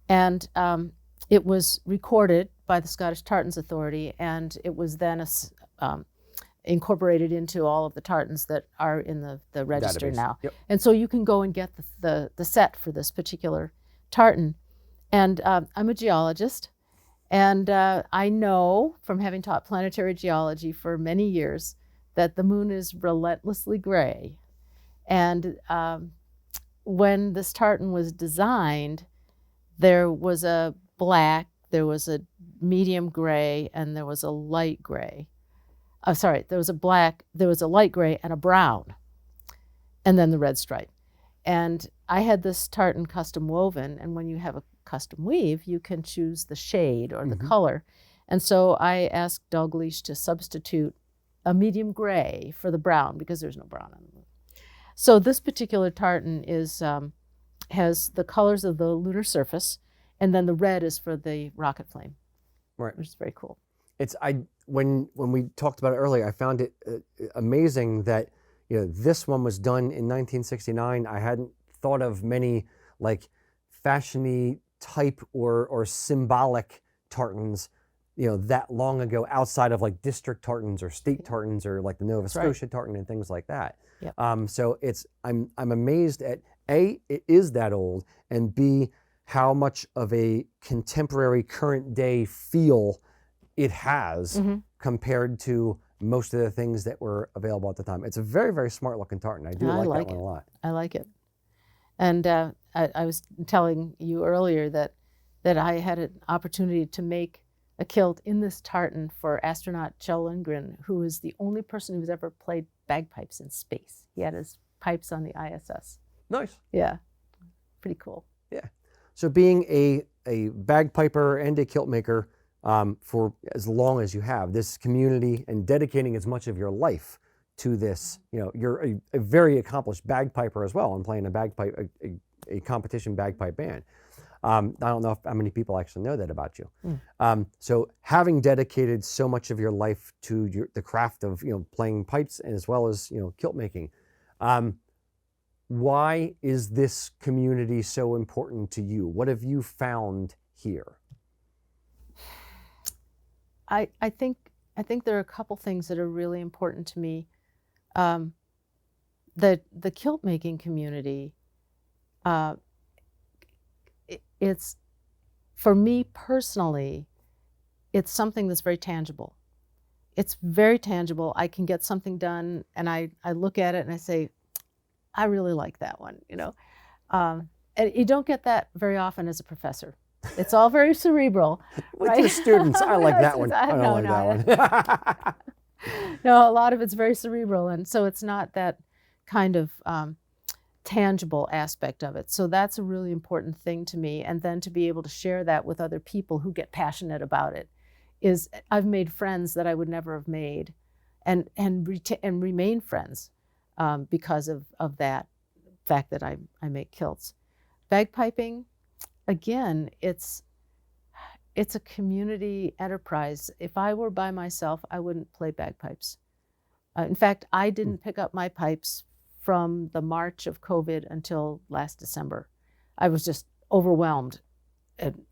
And it was recorded by the Scottish Tartans Authority, and it was then incorporated into all of the tartans that are in the register database now. Yep. And so you can go and get the set for this particular tartan. And I'm a geologist, and I know from having taught planetary geology for many years that the moon is relentlessly gray. And when this tartan was designed, there was a black, there was a medium gray, and there was a light gray. There was a black, there was a light gray and a brown, and then the red stripe. And I had this tartan custom woven, and when you have a custom weave, you can choose the shade or the color. And so I asked Dalgleish to substitute a medium gray for the brown, because there's no brown on the moon. So this particular tartan has the colors of the lunar surface, and then the red is for the rocket flame, right? Which is very cool. When we talked about it earlier, I found it amazing that this one was done in 1969. I hadn't thought of many like fashiony type or symbolic tartans that long ago outside of like district tartans or state tartans or like the Nova right. Scotia tartan and things like that. Yep. So I'm amazed at A, it is that old, and B, how much of a contemporary current day feel it has compared to most of the things that were available at the time. It's a very, very smart looking tartan. I do like that one a lot. I like it. And I was telling you earlier that I had an opportunity to make a kilt in this tartan for astronaut Kjell Lundgren, who is the only person who's ever played bagpipes in space. He had his pipes on the ISS. Nice. Yeah, pretty cool. Yeah. So being a bagpiper and a kilt maker for as long as you have, this community, and dedicating as much of your life to this, you're a very accomplished bagpiper as well, and playing a bagpipe, a competition bagpipe band. I don't know how many people actually know that about you. So having dedicated so much of your life to the craft of playing pipes as well as kilt making, why is this community so important to you? What have you found here? I think there are a couple things that are really important to me. The kilt making community, it's, for me personally, it's something that's very tangible. It's very tangible. I can get something done and I look at it and I say, I really like that one, And you don't get that very often as a professor. It's all very cerebral. With right? your students, I like that one. I don't like that one. No, a lot of it's very cerebral, and so it's not that kind of tangible aspect of it. So that's a really important thing to me. And then to be able to share that with other people who get passionate about it I've made friends that I would never have made, and remain friends because of that fact that I make kilts. Bagpiping, again, it's a community enterprise. If I were by myself, I wouldn't play bagpipes. In fact, I didn't pick up my pipes from the March of COVID until last December. I was just overwhelmed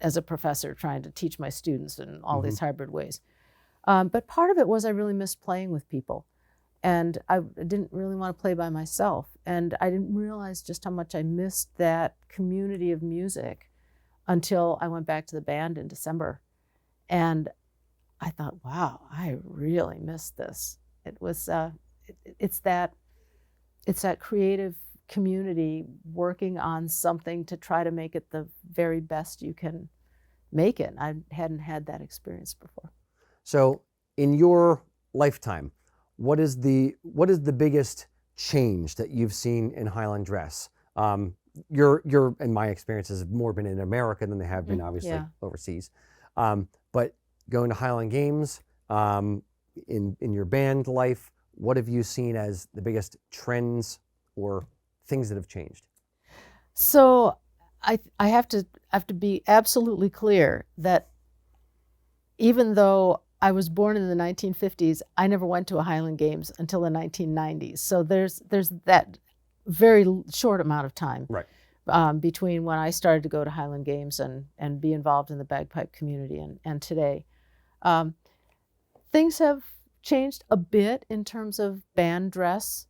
as a professor trying to teach my students in all these hybrid ways. But part of it was I really missed playing with people. And I didn't really want to play by myself. And I didn't realize just how much I missed that community of music until I went back to the band in December. And I thought, wow, I really missed this. It was, it's that creative community working on something to try to make it the very best you can make it. I hadn't had that experience before. So in your lifetime, what is the biggest change that you've seen in Highland dress? Your in my experience has more been in America than they have been obviously overseas. But going to Highland Games, in your band life, what have you seen as the biggest trends or things that have changed? So I have to be absolutely clear that even though I was born in the 1950s, I never went to a Highland Games until the 1990s. So there's that very short amount of time between when I started to go to Highland Games and be involved in the bagpipe community and today. Things have changed a bit in terms of band dress.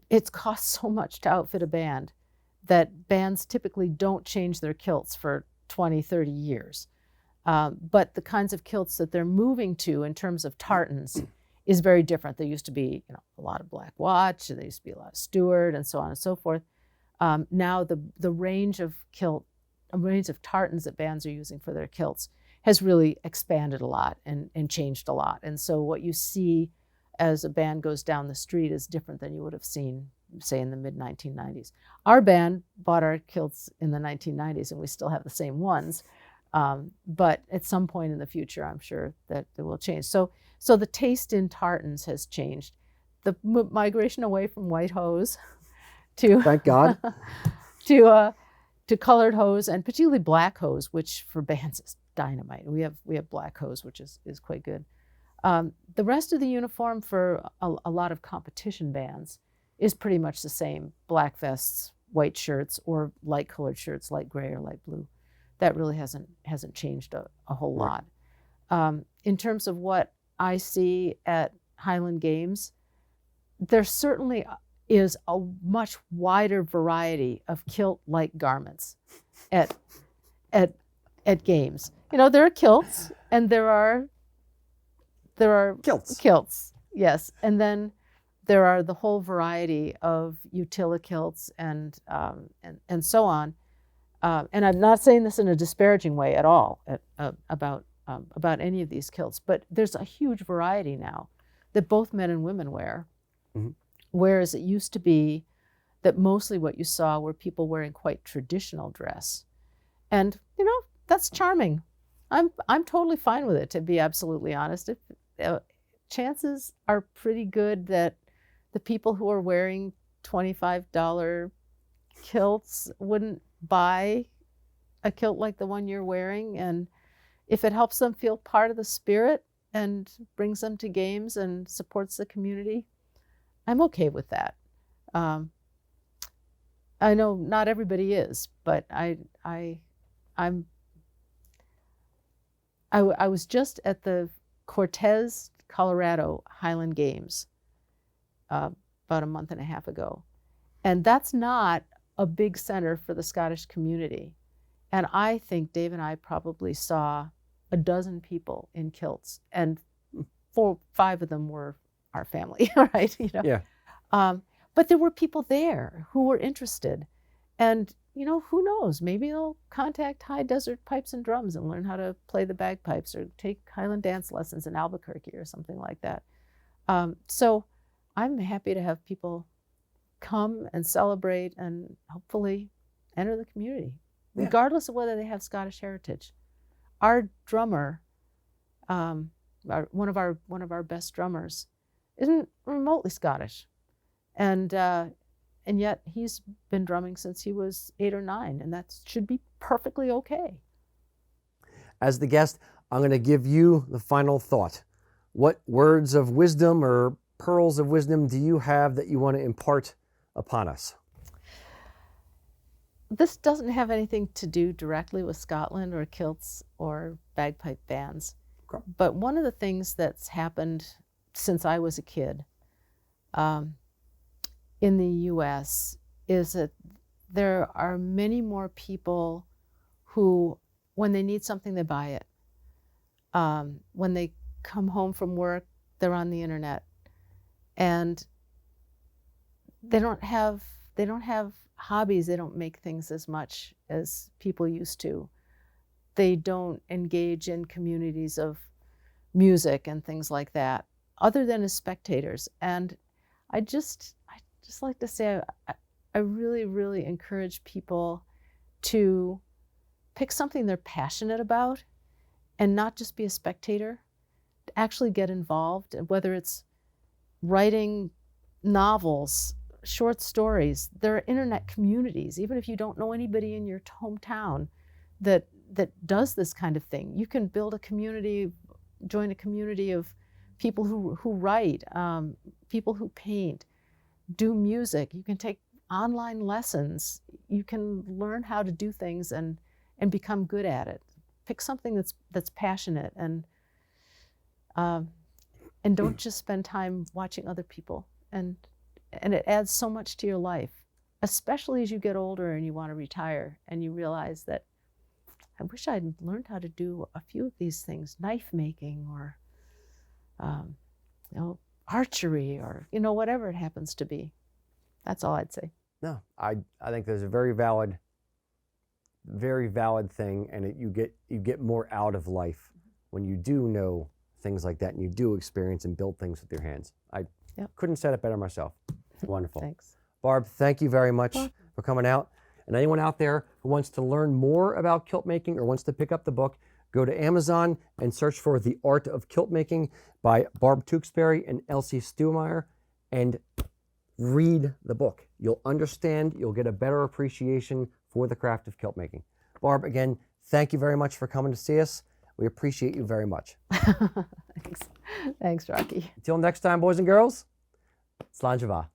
It costs so much to outfit a band that bands typically don't change their kilts for 20, 30 years. But the kinds of kilts that they're moving to in terms of tartans is very different. There used to be a lot of Black Watch, there used to be a lot of Stewart, and so on and so forth. Now the range of tartans that bands are using for their kilts has really expanded a lot and changed a lot. And so what you see as a band goes down the street is different than you would have seen, say, in the mid-1990s. Our band bought our kilts in the 1990s, and we still have the same ones. But at some point in the future, I'm sure that it will change. So the taste in tartans has changed. The migration away from white hose to thank God to colored hose, and particularly black hose, which for bands is dynamite. We have black hose, which is quite good. The rest of the uniform for a lot of competition bands is pretty much the same: black vests, white shirts, or light colored shirts, light gray or light blue. that really hasn't changed a whole Right. lot. In terms of what I see at Highland Games, there certainly is a much wider variety of kilt-like garments at games. You know, there are kilts and there are Kilts. yes, and then there are the whole variety of utility-kilts and so on. And I'm not saying this in a disparaging way at all about any of these kilts, but there's a huge variety now that both men and women wear. Mm-hmm. Whereas it used to be that mostly what you saw were people wearing quite traditional dress. And, you know, that's charming. I'm totally fine with it, to be absolutely honest. Chances are pretty good that the people who are wearing $25 kilts wouldn't buy a kilt like the one you're wearing. And if it helps them feel part of the spirit and brings them to games and supports the community, I'm okay with that. I know not everybody is, but I was just at the Cortez, Colorado Highland Games about a month and a half ago. And that's not a big center for the Scottish community. And I think Dave and I probably saw a dozen people in kilts, and 4 or 5 of them were our family, right? You know? Yeah. But there were people there who were interested. And, you know, who knows? Maybe they'll contact High Desert Pipes and Drums and learn how to play the bagpipes, or take Highland dance lessons in Albuquerque or something like that. So I'm happy to have people come and celebrate and hopefully enter the community, regardless of whether they have Scottish heritage. Our drummer, one of our best drummers, isn't remotely Scottish, and yet he's been drumming since he was 8 or 9, and that should be perfectly okay. As the guest, I'm going to give you the final thought. What words of wisdom or pearls of wisdom do you have that you want to impart upon us? This doesn't have anything to do directly with Scotland or kilts or bagpipe bands. Okay. But one of the things that's happened since I was a kid in the US is that there are many more people who, when they need something, they buy it. When they come home from work, they're on the internet, and they don't have hobbies. They don't make things as much as people used to. They don't engage in communities of music and things like that, other than as spectators. And I just like to say, I really, really encourage people to pick something they're passionate about and not just be a spectator, to actually get involved, and whether it's writing novels, short stories. There are internet communities, even if you don't know anybody in your hometown that does this kind of thing. You can build a community, join a community of people who write, people who paint, do music. You can take online lessons. You can learn how to do things and become good at it. Pick something that's passionate, and don't just spend time watching other people. And it adds so much to your life, especially as you get older and you want to retire and you realize that, I wish I'd learned how to do a few of these things, knife making, or archery, or whatever it happens to be. That's all I'd say. No, I think there's a very valid thing, and you get more out of life when you do know things like that, and you do experience and build things with your hands. I couldn't say it better myself. Wonderful. Thanks. Barb, thank you very much for coming out. And anyone out there who wants to learn more about kilt making or wants to pick up the book, go to Amazon and search for The Art of Kilt Making by Barb Tewksbury and Elsie Stumeyer, and read the book. You'll understand, you'll get a better appreciation for the craft of kilt making. Barb, again, thank you very much for coming to see us. We appreciate you very much. Thanks, Rocky. Until next time, boys and girls, Slán Java.